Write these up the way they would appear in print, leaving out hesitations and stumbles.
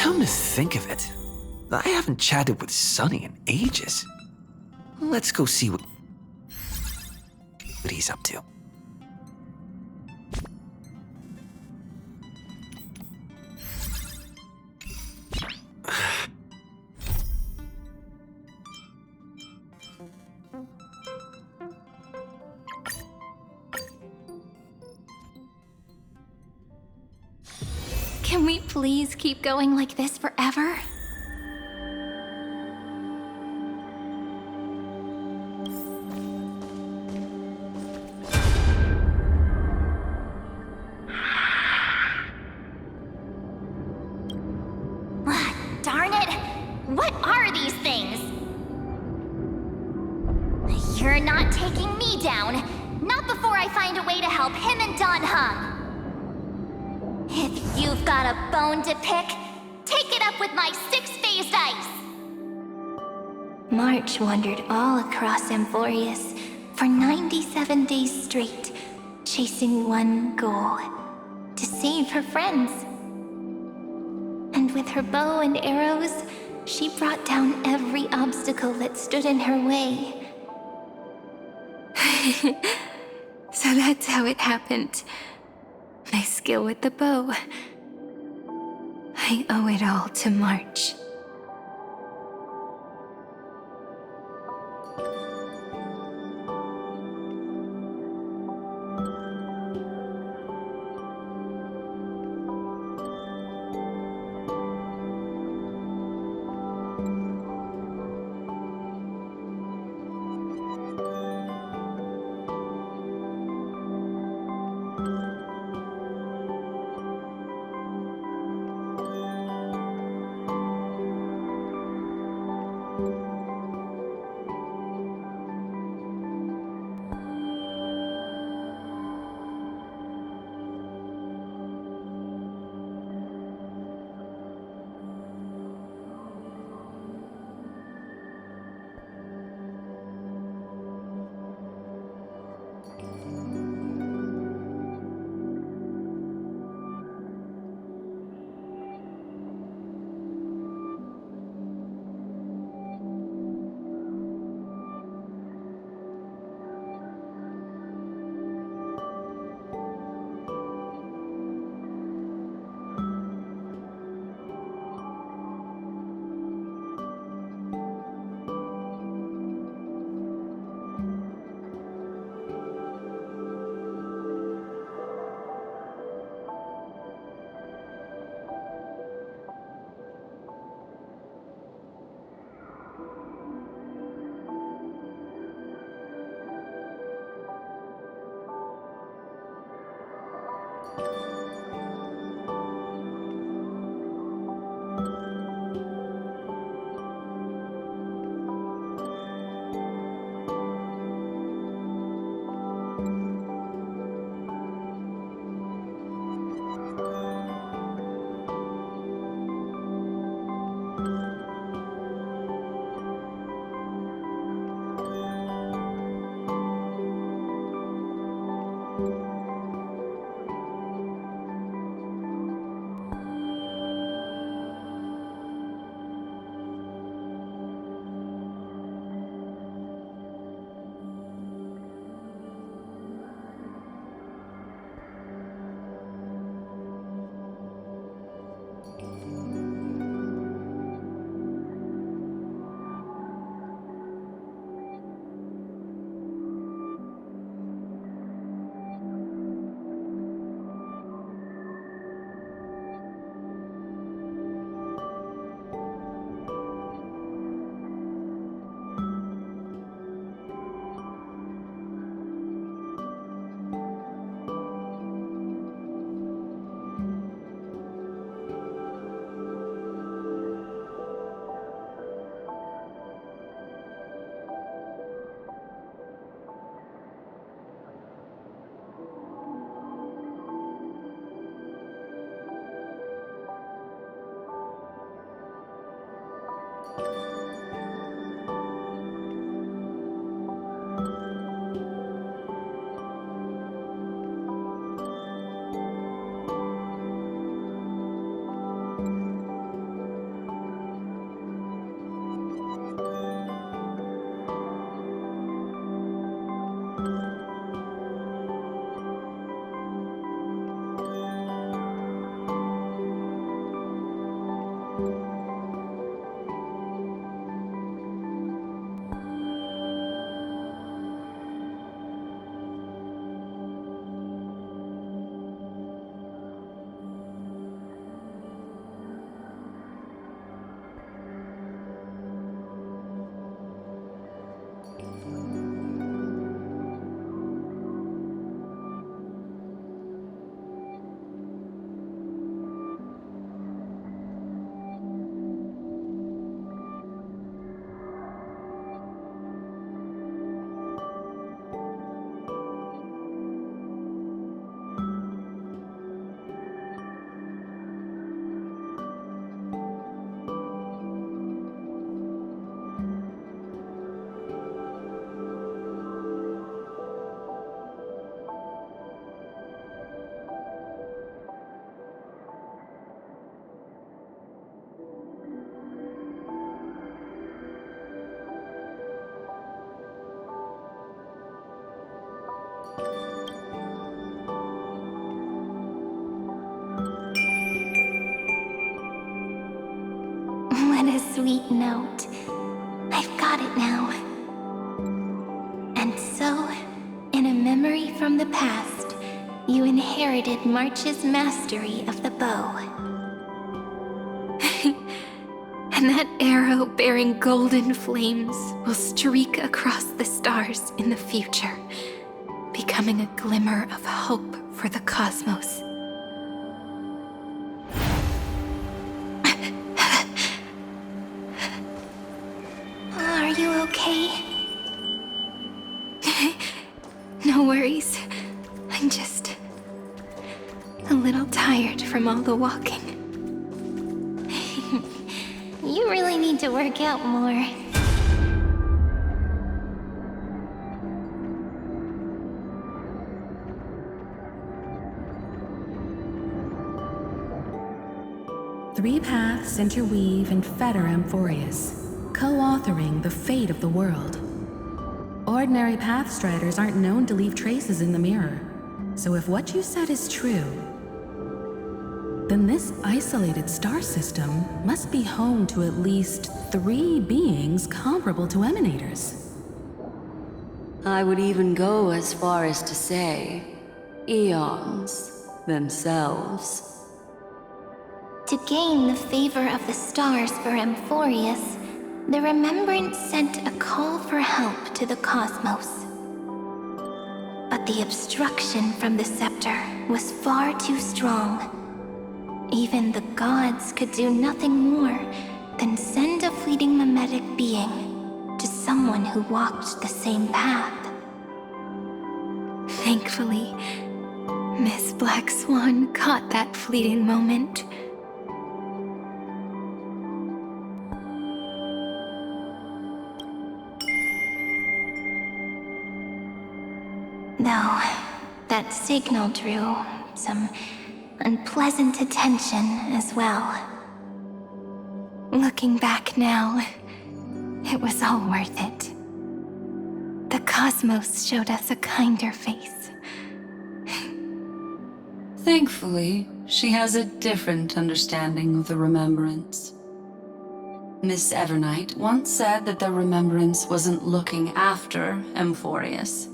Come to think of it, I haven't chatted with Sonny in ages. Let's go see what he's up to. Can we please keep going like this forever? Darn it! What are these things? You're not taking me down. Not before I find a way to help him and Don Hung. If you've got a bone to pick, take it up with my six-phased ice! March wandered all across Amphorius for 97 days straight, chasing one goal: to save her friends. And with her bow and arrows, she brought down every obstacle that stood in her way. So that's how it happened. My skill with the bow. I owe it all to March. sweet note. I've got it now. And so, in a memory from the past, you inherited March's mastery of the bow. And that arrow bearing golden flames will streak across the stars in the future, becoming a glimmer of hope for the cosmos. Are you okay? No worries. I'm just a little tired from all the walking. You really need to work out more. Three paths interweave and fetter Amphorius, co-authoring the fate of the world. Ordinary pathstriders aren't known to leave traces in the mirror, so if what you said is true, then this isolated star system must be home to at least 3 beings comparable to emanators. I would even go as far as to say, eons themselves. To gain the favor of the stars for Amphorius, the Remembrance sent a call for help to the cosmos. But the obstruction from the scepter was far too strong. Even the gods could do nothing more than send a fleeting mimetic being to someone who walked the same path. Thankfully, Miss Black Swan caught that fleeting moment. Though that signal drew some unpleasant attention as well. Looking back now, it was all worth it. The cosmos showed us a kinder face. Thankfully, she has a different understanding of the Remembrance. Miss Evernight once said that the Remembrance wasn't looking after Amphorius,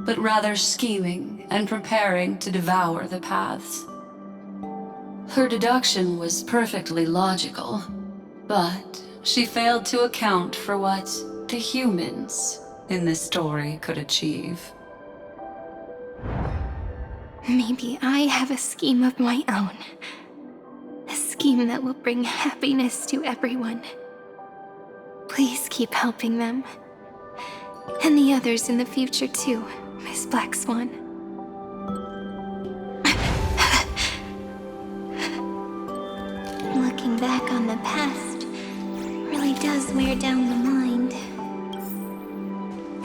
but rather scheming and preparing to devour the paths. Her deduction was perfectly logical, but she failed to account for what the humans in this story could achieve. Maybe I have a scheme of my own. A scheme that will bring happiness to everyone. Please keep helping them. And the others in the future too, Miss Black Swan. Looking back on the past really does wear down the mind.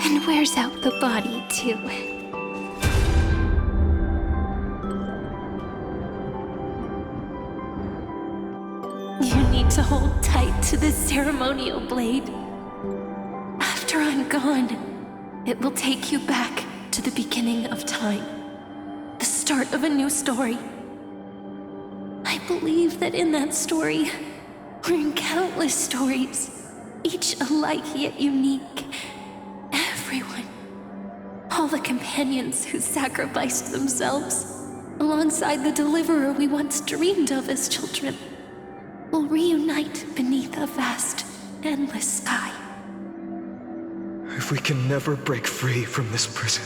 And wears out the body too. You need to hold tight to this ceremonial blade. After I'm gone, it will take you back to the beginning of time. The start of a new story. I believe that in that story, or in countless stories, each alike yet unique, everyone, all the companions who sacrificed themselves, alongside the deliverer we once dreamed of as children, will reunite beneath a vast, endless sky. If we can never break free from this prison,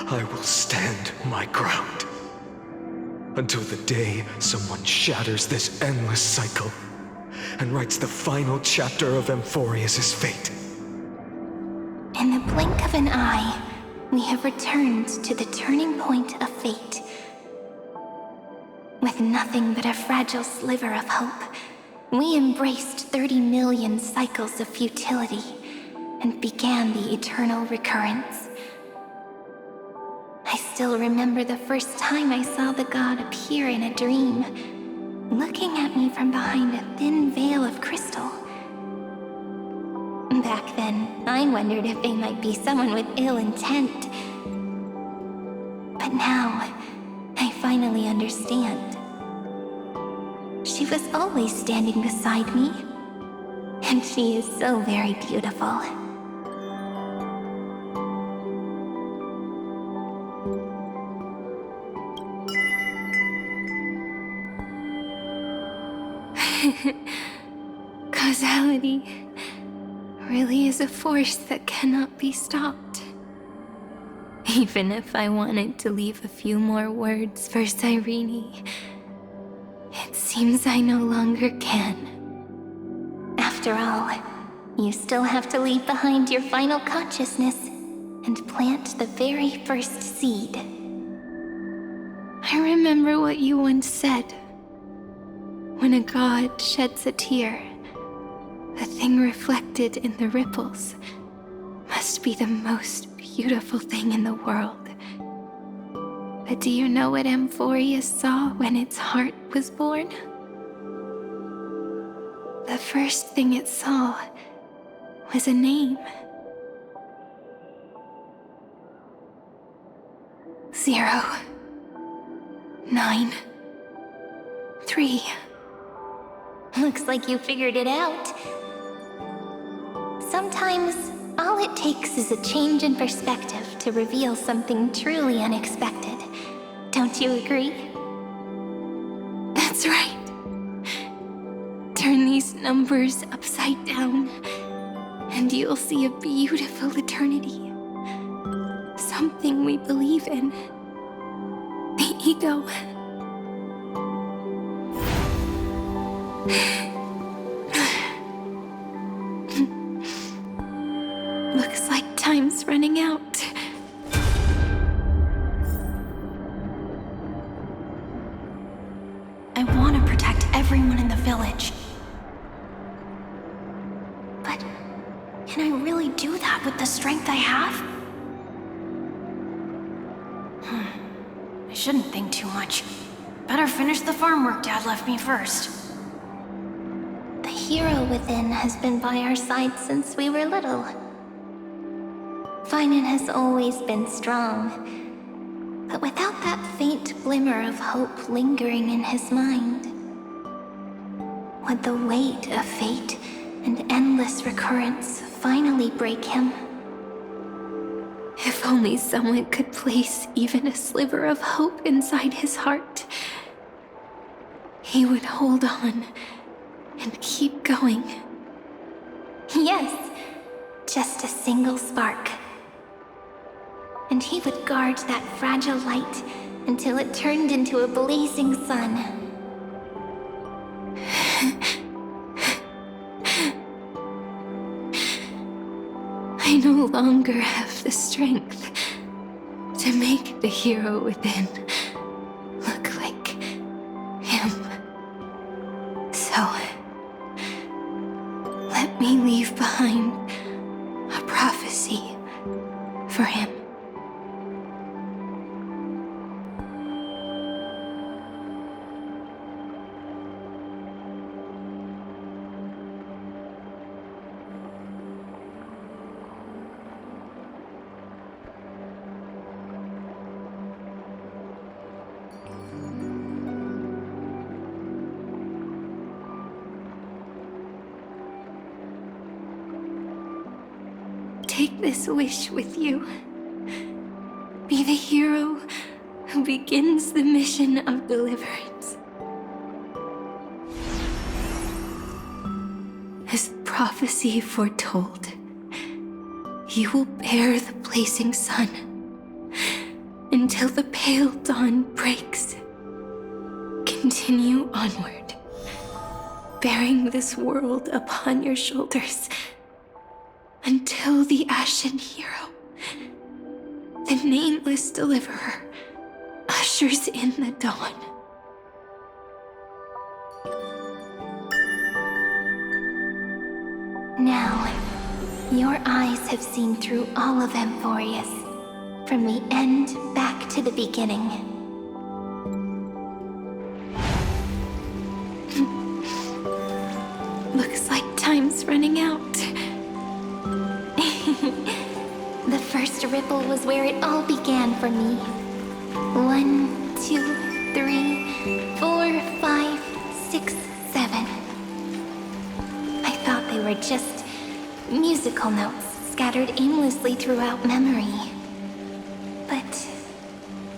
I will stand my ground. Until the day someone shatters this endless cycle and writes the final chapter of Amphorius' fate. In the blink of an eye, we have returned to the turning point of fate. With nothing but a fragile sliver of hope, we embraced 30 million cycles of futility and began the eternal recurrence. I still remember the first time I saw the god appear in a dream, looking at me from behind a thin veil of crystal. Back then, I wondered if they might be someone with ill intent. But now, I finally understand. She was always standing beside me. And she is so very beautiful. Causality really is a force that cannot be stopped. Even if I wanted to leave a few more words for Cyrene, it seems I no longer can. After all, you still have to leave behind your final consciousness and plant the very first seed. I remember what you once said. When a god sheds a tear, the thing reflected in the ripples must be the most beautiful thing in the world. But do you know what Amphorius saw when its heart was born? The first thing it saw was a name. 0, 9, 3. Looks like you figured it out. Sometimes, all it takes is a change in perspective to reveal something truly unexpected. Don't you agree? That's right. Turn these numbers upside down, and you'll see a beautiful eternity. Something we believe in. The ego. Looks like time's running out. I want to protect everyone in the village. But can I really do that with the strength I have? I shouldn't think too much. Better finish the farm work Dad left me first. The hero within has been by our side since we were little. Finan has always been strong, but without that faint glimmer of hope lingering in his mind, would the weight of fate and endless recurrence finally break him? If only someone could place even a sliver of hope inside his heart, he would hold on and keep going. Yes, just a single spark. And he would guard that fragile light until it turned into a blazing sun. I no longer have the strength to make the hero within look like him. So, let me leave behind a prophecy for him. Take this wish with you. Be the hero who begins the mission of deliverance. As prophecy foretold, you will bear the blazing sun until the pale dawn breaks. Continue onward, bearing this world upon your shoulders until the Ashen Hero, the nameless deliverer, ushers in the dawn. Now, your eyes have seen through all of Amphorius, from the end back to the beginning. Looks like time's running out. The first ripple was where it all began for me. 1, 2, 3, 4, 5, 6, musical notes scattered aimlessly throughout memory. But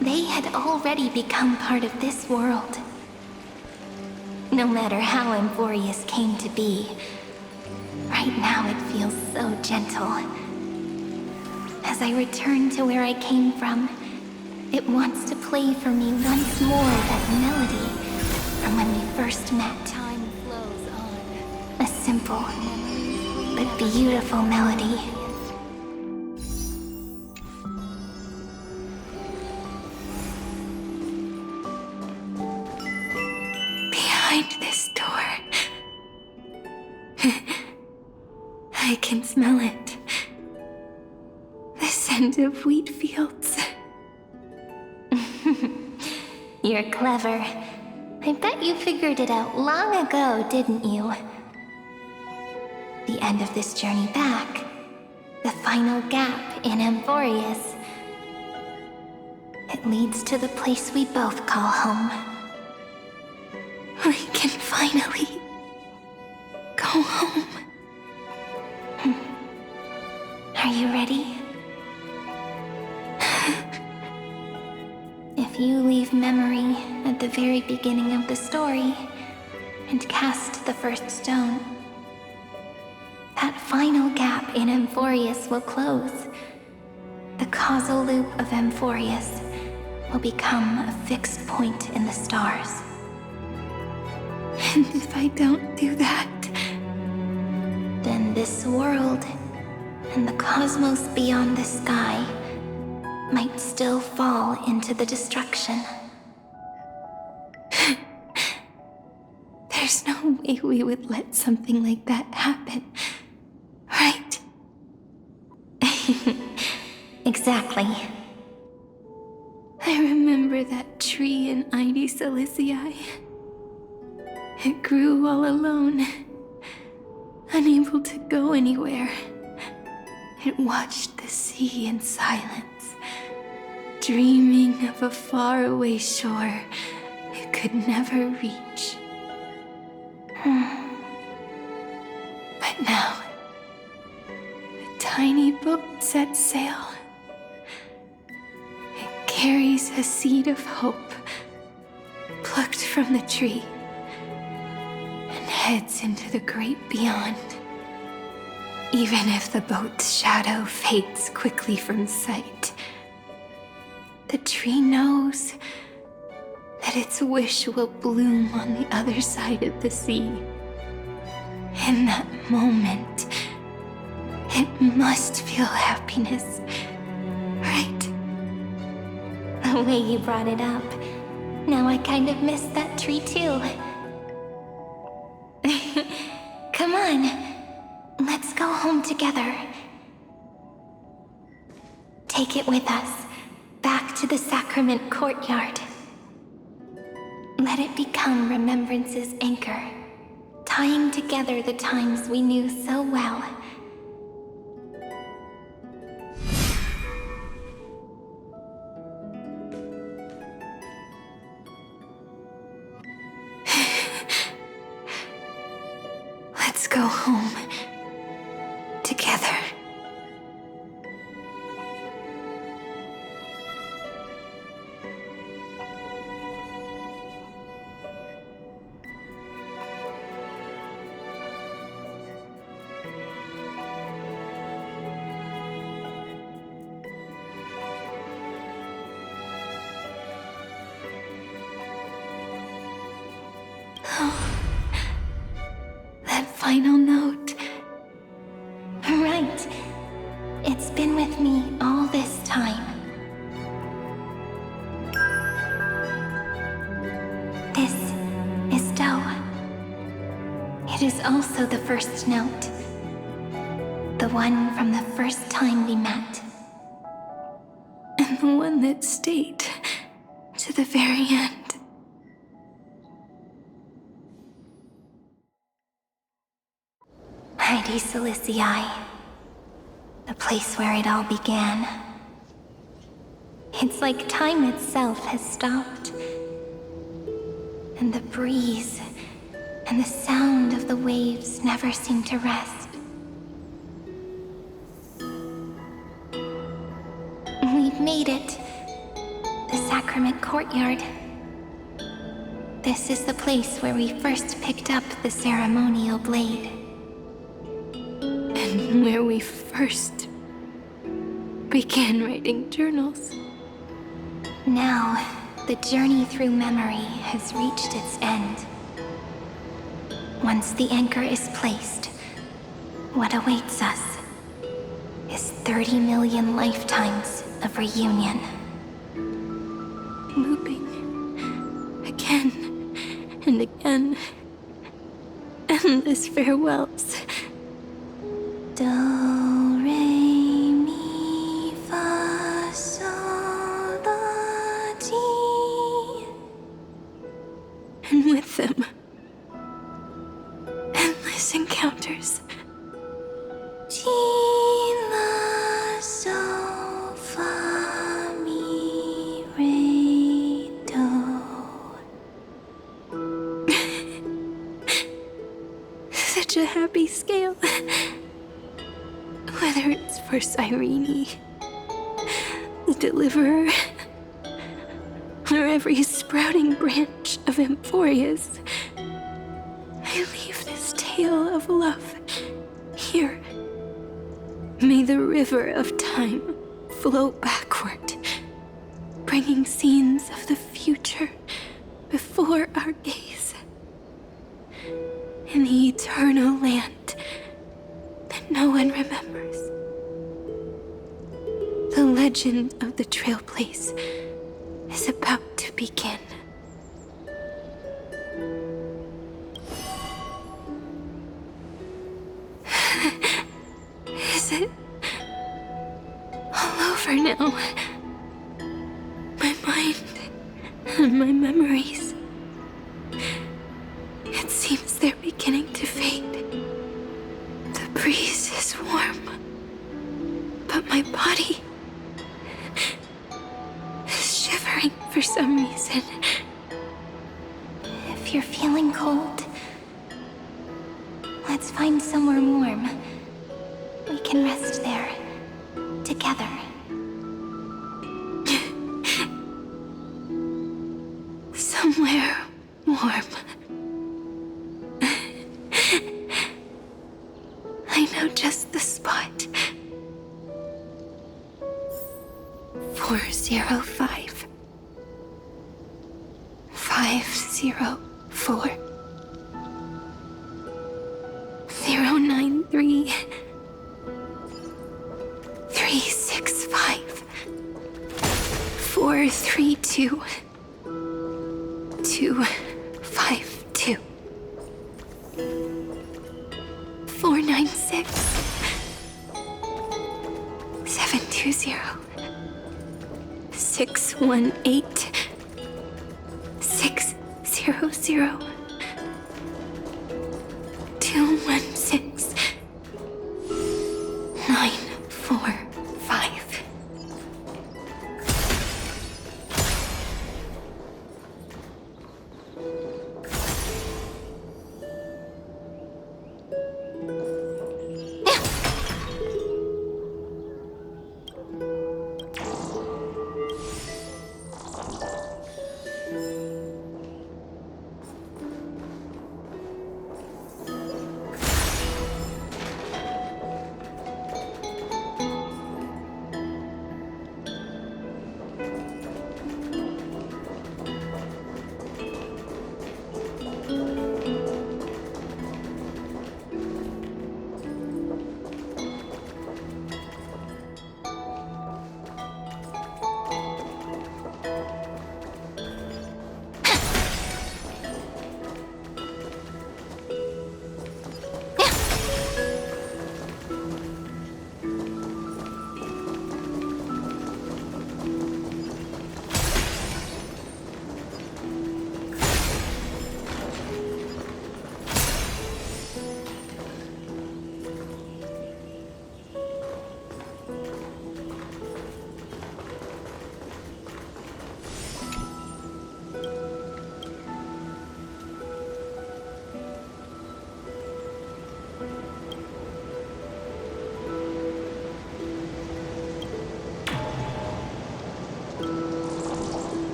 they had already become part of this world. No matter how Amphorius came to be, right now it feels so gentle. As I return to where I came from, it wants to play for me once more that melody from when we first met. Time flows on. A simple but beautiful melody. Behind this door, I can smell it. The scent of wheat fields. You're clever. I bet you figured it out long ago, didn't you? The end of this journey back, the final gap in Amphorius. It leads to the place we both call home. We can finally go home. Are you ready? If you leave memory at the very beginning of the story and cast the first stone, that final gap in Amphorius will close. The causal loop of Amphorius will become a fixed point in the stars. And if I don't do that, then this world and the cosmos beyond the sky might still fall into the destruction. There's no way we would let something like that happen, right? Exactly. I remember that tree in Ide Silicii. It grew all alone, unable to go anywhere. It watched the sea in silence, dreaming of a faraway shore it could never reach. But now, a tiny boat sets sail. It carries a seed of hope, plucked from the tree, and heads into the great beyond. Even if the boat's shadow fades quickly from sight, the tree knows that its wish will bloom on the other side of the sea. In that moment, it must feel happiness, right? The way you brought it up, now I kind of miss that tree too. Come on. Let's go home together. Take it with us, back to the sacrament courtyard. Let it become Remembrance's anchor, tying together the times we knew so well. Let's go home. Together. Oh, that final note. Right. It's been with me all this time. This is Do. It is also the first note. The one from the first time we met. And the one that stayed to the very end. Ide Silicii. The place where it all began. It's like time itself has stopped. And the breeze and the sound of the waves never seem to rest. made it. The Sacrament Courtyard. This is the place where we first picked up the ceremonial blade. And where we first began writing journals. Now, the journey through memory has reached its end. Once the anchor is placed, what awaits us is 30 million lifetimes of reunion. Looping again and again. Endless farewells. Do, re, mi, fa, sol, la, ti. And with them, endless encounters. Ti, la, sol, fa, mi, re, do. Such a happy scale. Whether it's for Cyrene, the Deliverer, or every sprouting branch of Emphorius, I leave this tale of love here. May the river of time flow backward, bringing scenes of the future before our gaze. In the eternal land that no one remembers. The legend of the Trail Place is about to begin. Is it all over now? My mind and my memories. It seems they're beginning to fade. The breeze is warm, but my body is shivering for some reason. If you're feeling cold, let's find somewhere warm. We can rest there, together. Somewhere warm. I know just the spot. 405. 504. 093. 365. 432. 252. 496. 720. 618. 600. 216. 945.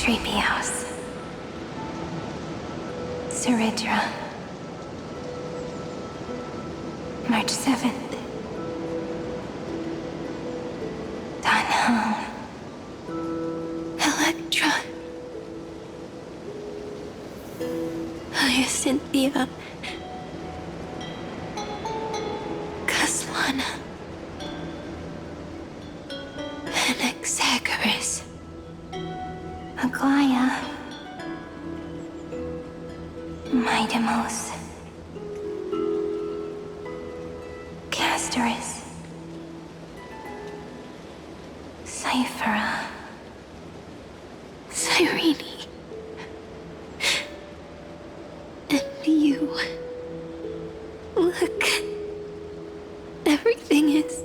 Treehouse. Ceridra. March 7th. Dunham. Electra. Hyacinthia. Caslana. Anaxagoras. Aglaya. Midamos. Castorus. Cyphera. Cyrene. And you. Look. Everything is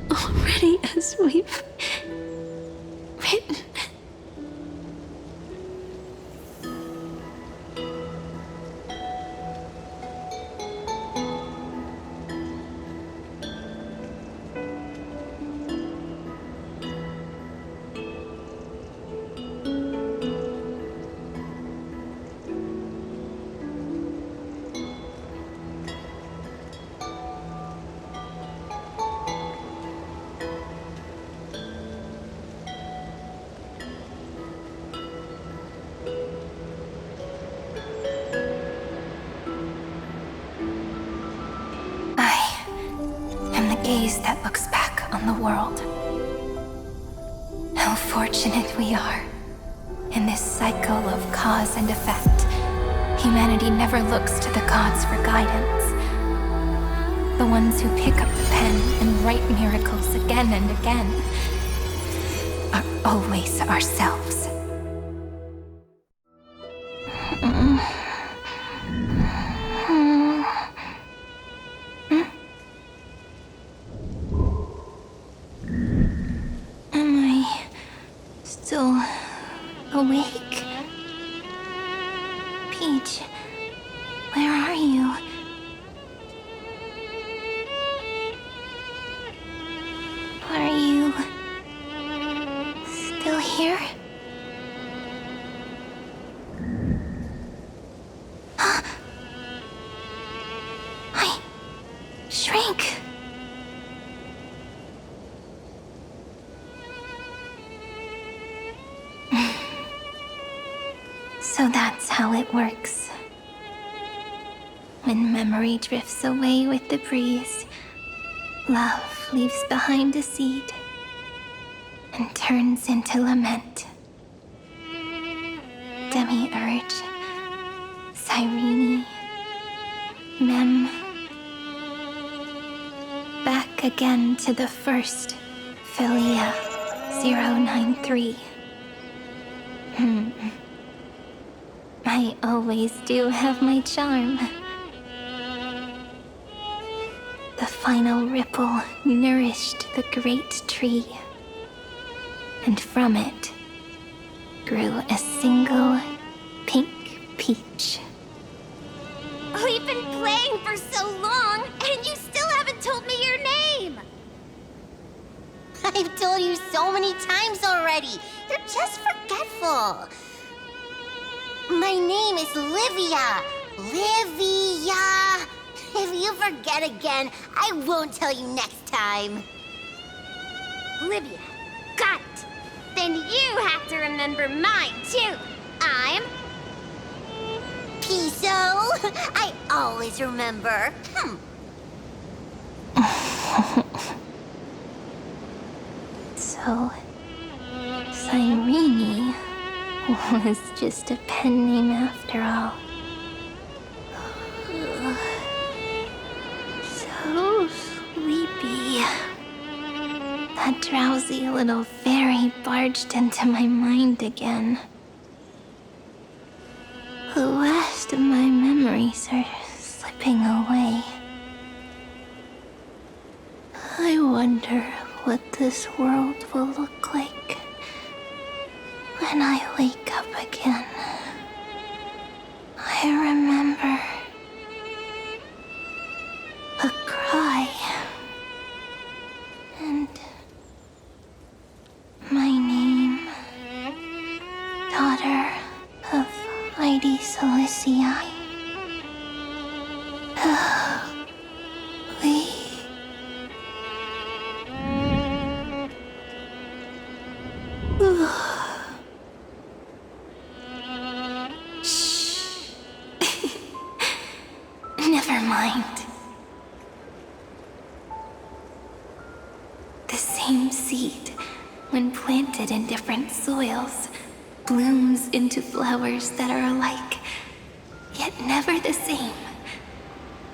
already as we've written. Gaze that looks back on the world. How fortunate we are. In this cycle of cause and effect, humanity never looks to the gods for guidance. The ones who pick up the pen and write miracles again and again are always ourselves. Still awake? Peach, where are you? Are you still here? I shrank. So that's how it works. When memory drifts away with the breeze, love leaves behind a seed and turns into lament. Demiurge, Cyrene, Mem. Back again to the first, Philia 093. I always do have my charm. The final ripple nourished the great tree, and from it grew a single pink peach. We've been playing for so long, and you still haven't told me your name! I've told you so many times already. You're just forgetful. My name is Livia. Livia! If you forget again, I won't tell you next time. Livia. Got it. Then you have to remember mine, too. I'm... Piso. I always remember. So, Cyrene was just a pen name after all. So sleepy. That drowsy little fairy barged into my mind again. The last of my memories are slipping away. I wonder what this world will look like when I wake up again. I remember a cry and my name. Lady Celicia. We... Shh. Never mind. The same seed, when planted in different soils, blooms into flowers that are alike, yet never the same.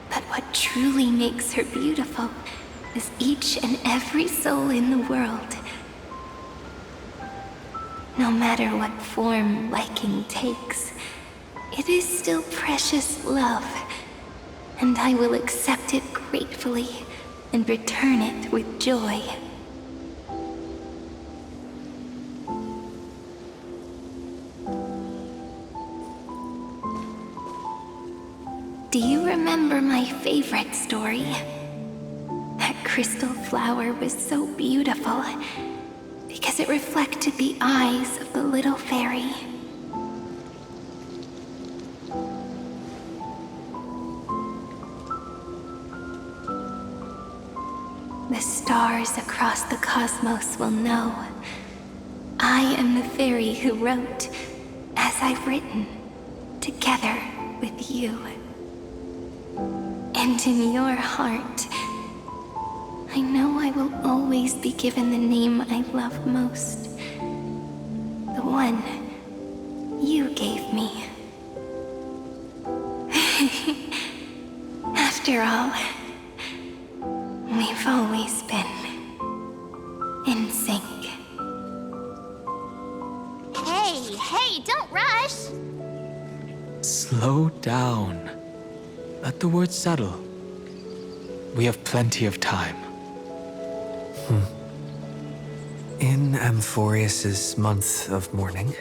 But what truly makes her beautiful is each and every soul in the world. No matter what form liking takes, it is still precious love, and I will accept it gratefully and return it with joy. Do you remember my favorite story? That crystal flower was so beautiful because it reflected the eyes of the little fairy. The stars across the cosmos will know I am the fairy who wrote, as I've written, together with you. And in your heart, I know I will always be given the name I love most. The one you gave me. After all, we've always been in sync. Hey, don't rush! Slow down. Let the words settle. We have plenty of time. In Amphorius's month of mourning,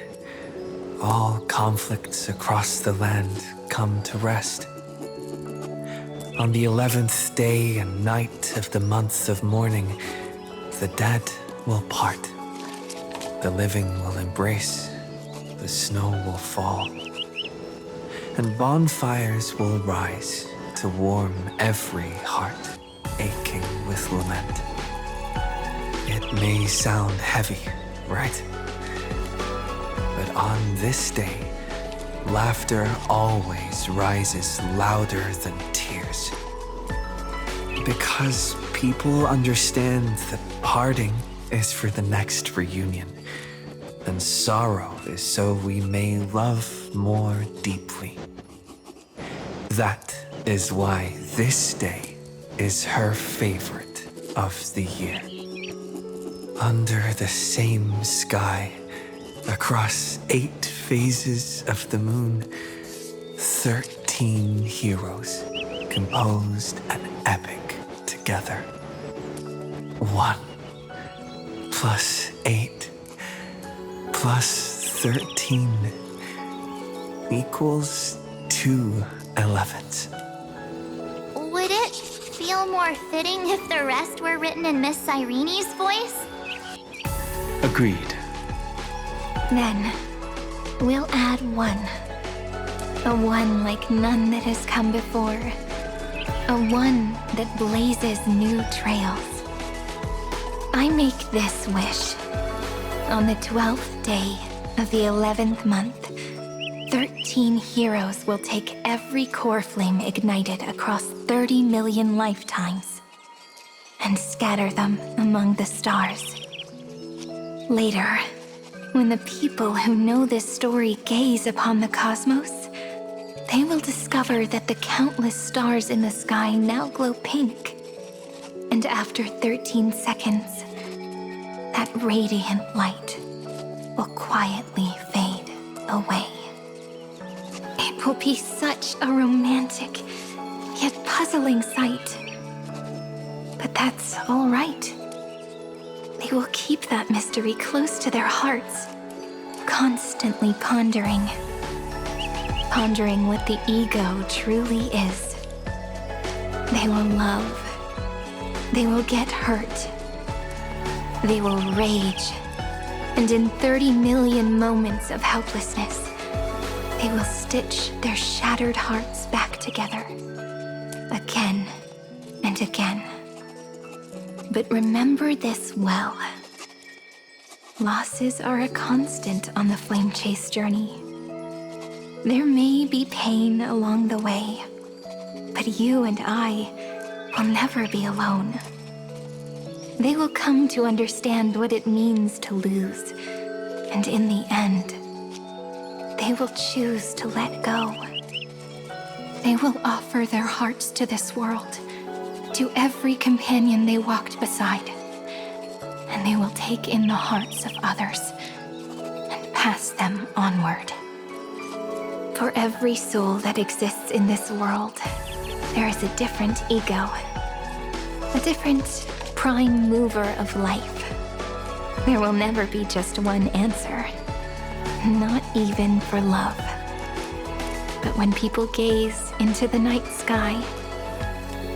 all conflicts across the land come to rest. On the 11th day and night of the month of mourning, the dead will part. The living will embrace. The snow will fall. And bonfires will rise to warm every heart aching with lament. It may sound heavy, right? But on this day, laughter always rises louder than tears. Because people understand that parting is for the next reunion, and sorrow is so we may love more deeply. That is why this day is her favorite of the year. Under the same sky, across 8 phases of the moon, 13 heroes composed an epic together. 1 plus 8 plus 13 equals 2 11s. Would it feel more fitting if the rest were written in Miss Cyrene's voice? Agreed. Then, we'll add 1. A 1 like none that has come before. A 1 that blazes new trails. I make this wish. On the 12th day of the 11th month, 13 heroes will take every core flame ignited across 30 million lifetimes and scatter them among the stars. Later, when the people who know this story gaze upon the cosmos, they will discover that the countless stars in the sky now glow pink. And after 13 seconds, that radiant light will quietly fade away. It will be such a romantic, yet puzzling sight. But that's all right. They will keep that mystery close to their hearts, constantly pondering what the ego truly is. They will love. They will get hurt. They will rage. And in 30 million moments of helplessness, They will stitch their shattered hearts back together, again and again. But remember this well. Losses are a constant on the flame chase journey. There may be pain along the way, but you and I will never be alone. They will come to understand what it means to lose, and in the end, they will choose to let go. They will offer their hearts to this world, to every companion they walked beside, and they will take in the hearts of others and pass them onward. For every soul that exists in this world, there is a different ego, a different prime mover of life. There will never be just one answer, not even for love. But when people gaze into the night sky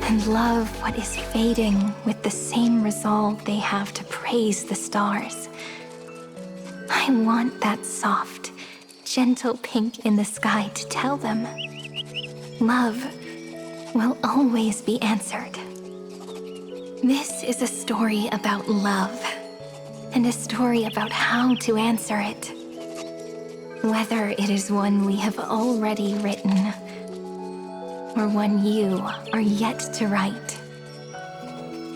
and love what is fading with the same resolve they have to praise the stars, I want that soft, gentle pink in the sky to tell them, love will always be answered. This is a story about love, and a story about how to answer it. Whether it is one we have already written, or one you are yet to write,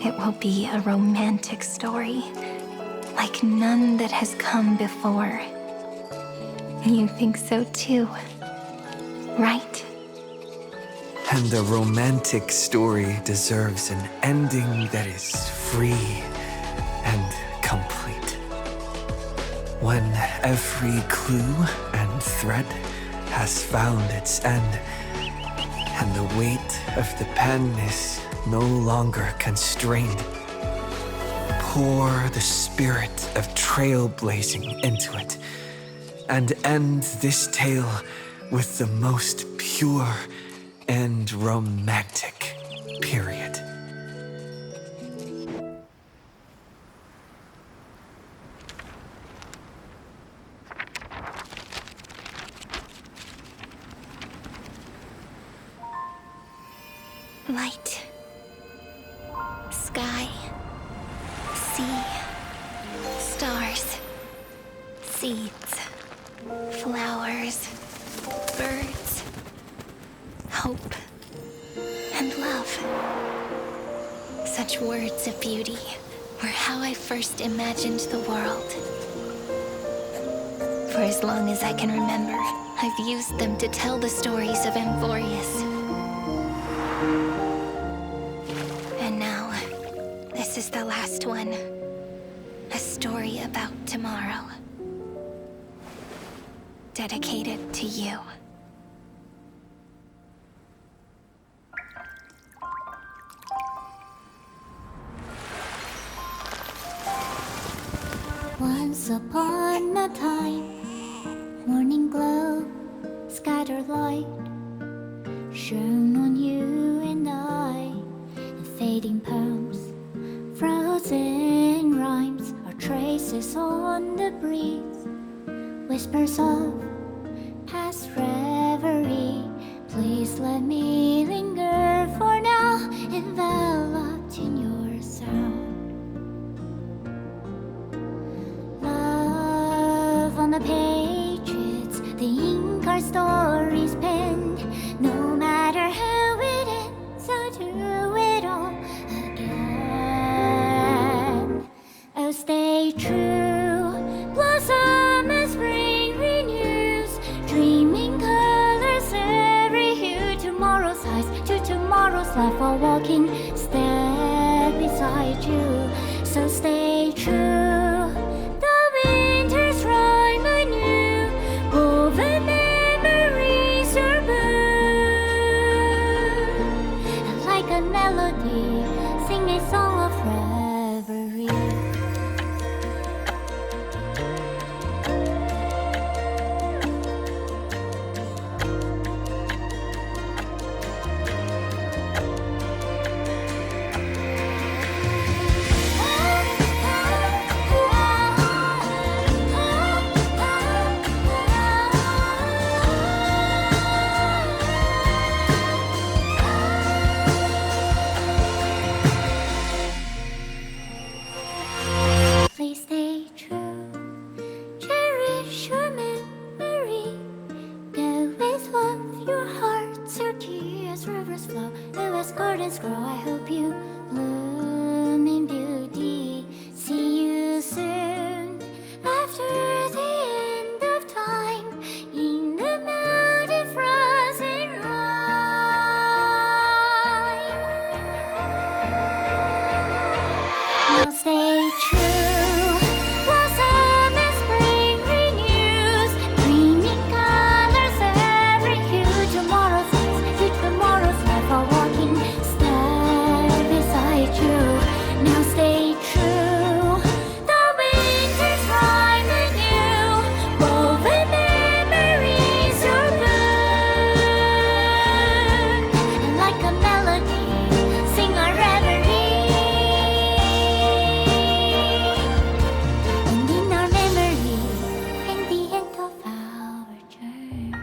it will be a romantic story, like none that has come before. You think so too, right? And the romantic story deserves an ending that is free and complete. When every clue and thread has found its end, and the weight of the pen is no longer constrained, pour the spirit of trailblazing into it, and end this tale with the most pure and romantic period. Light, sky, sea, stars, seeds, flowers, birds, hope, and love. Such words of beauty were how I first imagined the world. For as long as I can remember, I've used them to tell the stories of Amphorius. And now, this is the last one. A story about tomorrow. Dedicated to you. Once upon a time, morning glow, scattered light, shone on you and I, in fading poems, frozen rhymes, or traces on the breeze, whispers of past reverie. Please let me linger for now, enveloped in your sound. Love on the pages, the ink our stories penned. No matter how it ends, I'll do it all again. Oh, stay true, blossom as spring renews, dreaming colors every hue. Tomorrow's eyes to tomorrow's life, while walking step beside you. So stay true. Sing a song of reverie. as rivers flow, and as gardens grow, I hope you bloom in beauty. See you soon after the end of time in the mountain frozen rime. Now stay true, blossom and spring renews, bringing colors every hue. Tomorrow's life, a walking step beside you. Now stay true, the winter's rhyme and you, woven memories are good. And like a melody, sing our reverie. And in our memory, in the end of our journey.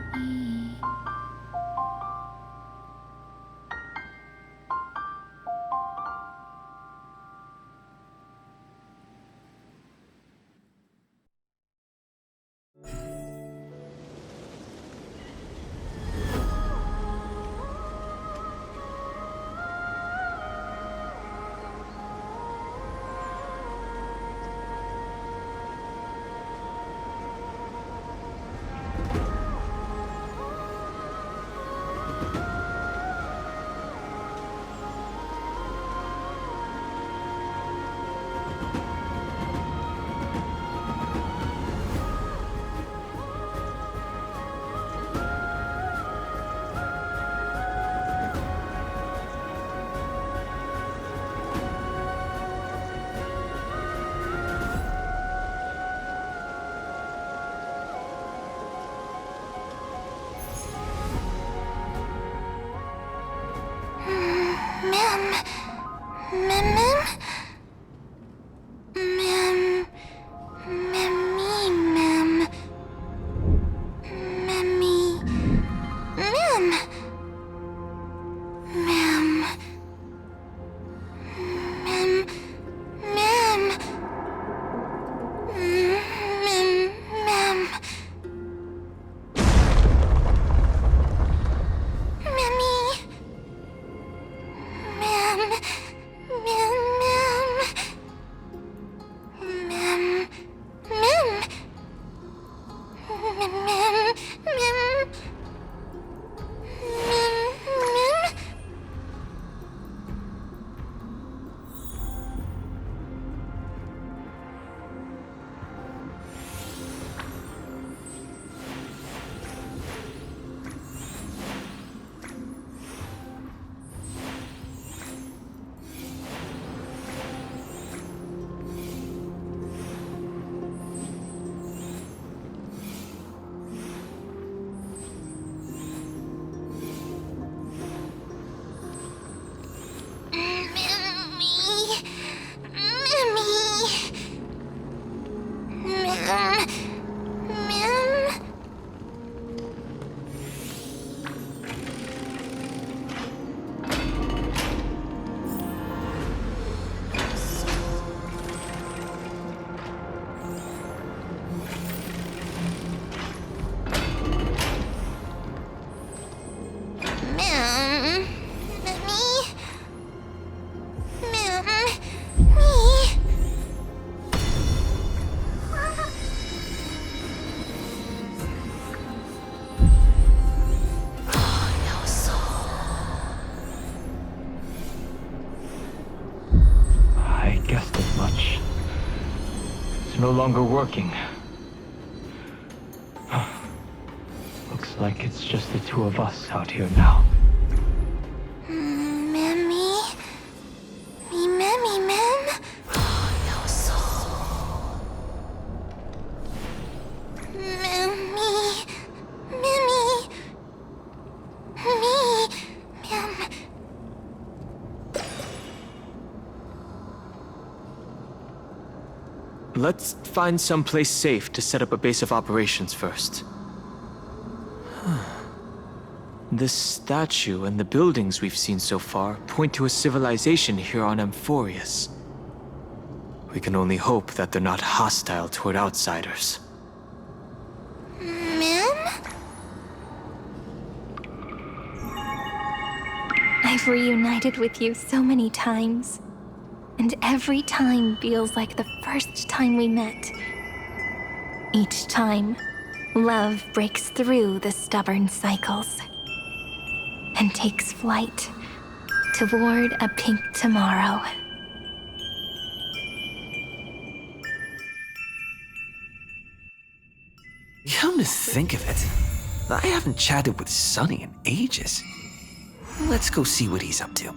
No longer working. Looks like it's just the two of us out here now. Mammy? Me, Mammy, Mem? No soul. Mammy. Mammy. Me. Mem. Let's find someplace safe to set up a base of operations first. This statue and the buildings we've seen so far point to a civilization here on Amphorius. We can only hope that they're not hostile toward outsiders. Mem? I've reunited with you so many times, and every time feels like the first time we met. Each time, love breaks through the stubborn cycles and takes flight toward a pink tomorrow. Come to think of it, I haven't chatted with Sonny in ages. Let's go see what he's up to.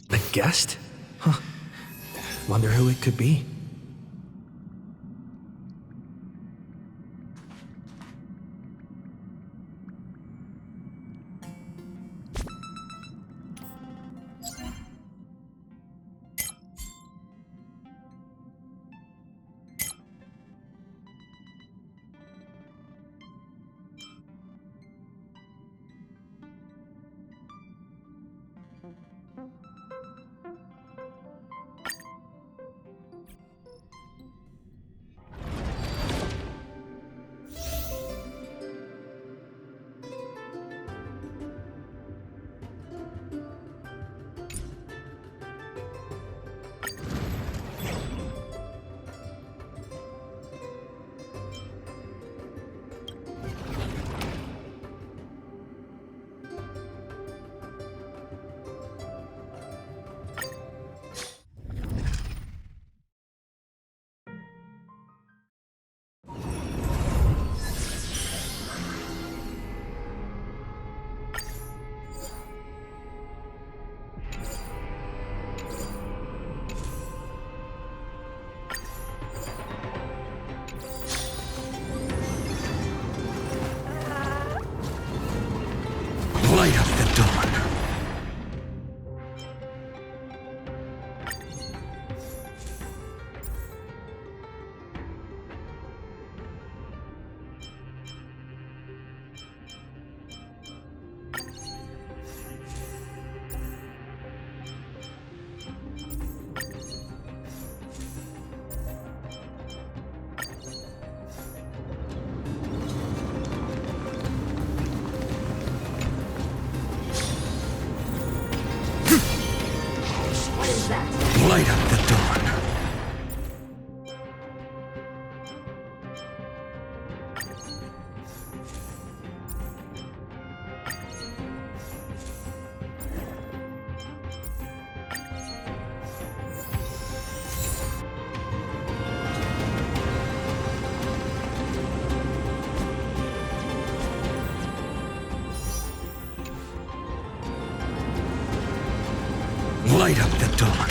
A guest? Huh. Wonder who it could be. Light up the dawn.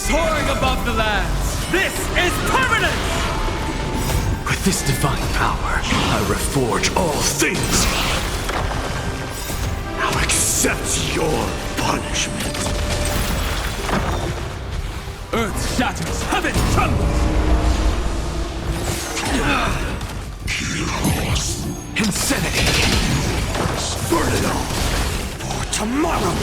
Soaring above the lands, this is permanence! With this divine power, I reforge all things. Now accept your punishment. Earth shatters, heaven trembles! Insanity! Burn it all for tomorrow!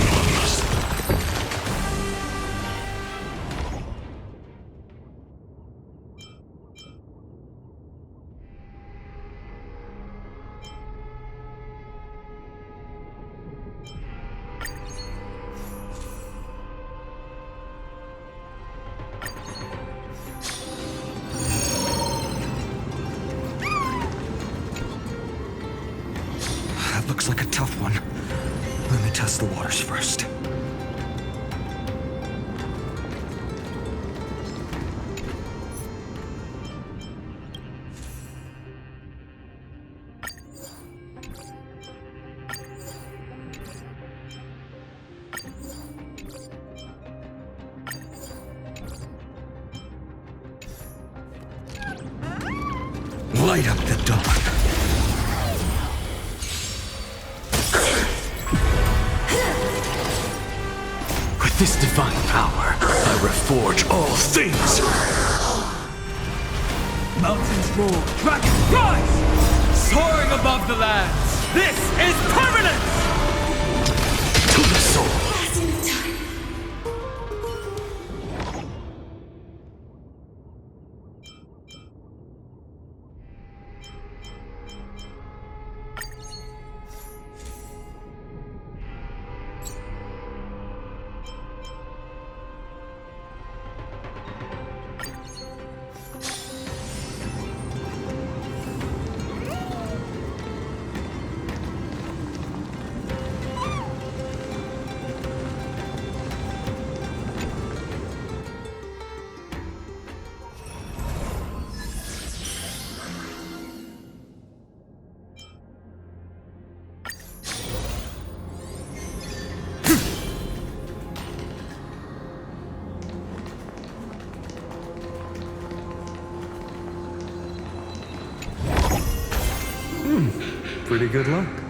That looks like a tough one. Let me test the waters first. Light up the dawn. With this divine power, I reforge all things! Mountains roar, dragons rise! Soaring above the lands, this is permanence! To the soul! Pretty good luck.